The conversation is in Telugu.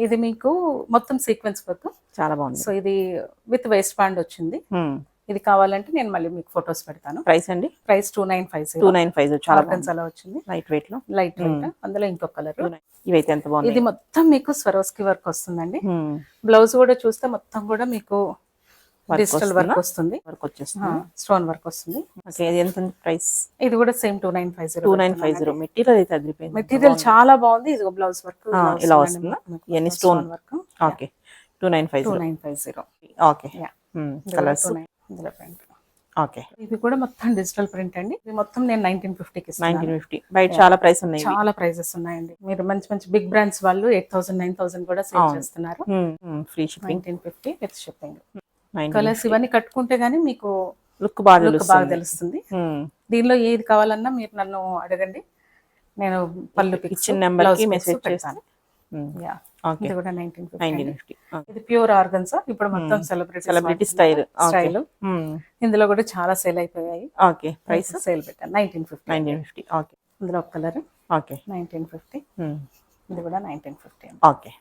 ఇది మీకు మొత్తం సీక్వెన్స్ వర్క్. చాలా బాగుంది. సో ఇది విత్ వేస్ట్ బ్యాండ్ వచ్చింది. ఇది కావాలంటే నేను మళ్ళీ మీకు ఫొటోస్ పెడతాను. ప్రైస్ అండి? ప్రైస్ 2950. 2950 చాలా బాగుంది. అలా వచ్చింది. లైట్ వెయిట్ లో. Light weight. అందులో ఇంకొక కలర్. ఇవైతే ఎంత బాగుంది. ఇది మొత్తం మీకు స్వరోస్కి వర్క్ వస్తుందండి. బ్లౌజ్ కూడా చూస్తే మొత్తం కూడా మీకు డిజిటల్ వర్క్ వస్తుంది. వర్క్ వచ్చేస్తుంది. స్టోన్ వర్క్ వస్తుంది. ఓకే, ఇది ఎంత ఉంది ప్రైస్? ఇది కూడా సేమ్ 2950. 2950. మెటీరియల్ అయితే అదిరిపోయింది. మెటీరియల్ చాలా బాగుంది. ఇది బ్లౌజ్ వర్క్ ఇలా వస్తుంది. ఇవన్నీ stone work. Okay, 2950. Okay. Colours ఇందులో ప్రింట్. ఓకే, ఇది కూడా మొత్తం డిజిటల్ ప్రింట్ అండి. ఇది మొత్తం నేను 1950కి ఇస్తాను. 1950. బయట చాలా ప్రైస్ ఉన్నాయి. చాలా ప్రైజెస్ ఉన్నాయండి. మీరు మంచి మంచి బిగ్ బ్రాండ్స్ వాళ్ళు 8000 9000 కూడా సేల్ చేస్తున్నారు. Free shipping. 1950 with shipping. Colours ఇవన్నీ కట్టుకుంటే గానీ మీకు లుక్ బాగా తెలుస్తుంది. దీనిలో ఏది కావాలన్నా మీరు నన్ను అడగండి. నేను పళ్ళు ఇచ్చిన నెంబర్ కి మెసేజ్ చేస్తాను. ఇది కూడా 1950. ఇది ప్యూర్ ఆర్గన్సా. ఇప్పుడు మొత్తం సెలబ్రిటీ స్టైల్. ఇందులో కూడా చాలా సేల్ అయిపోయాయి. ఓకే, ప్రైస్ సేల్ పెట్టాను 1950. ఓకే, ఇందులో ఒక కలర్. ఓకే, 1950. ఇది కూడా 1950. ఓకే.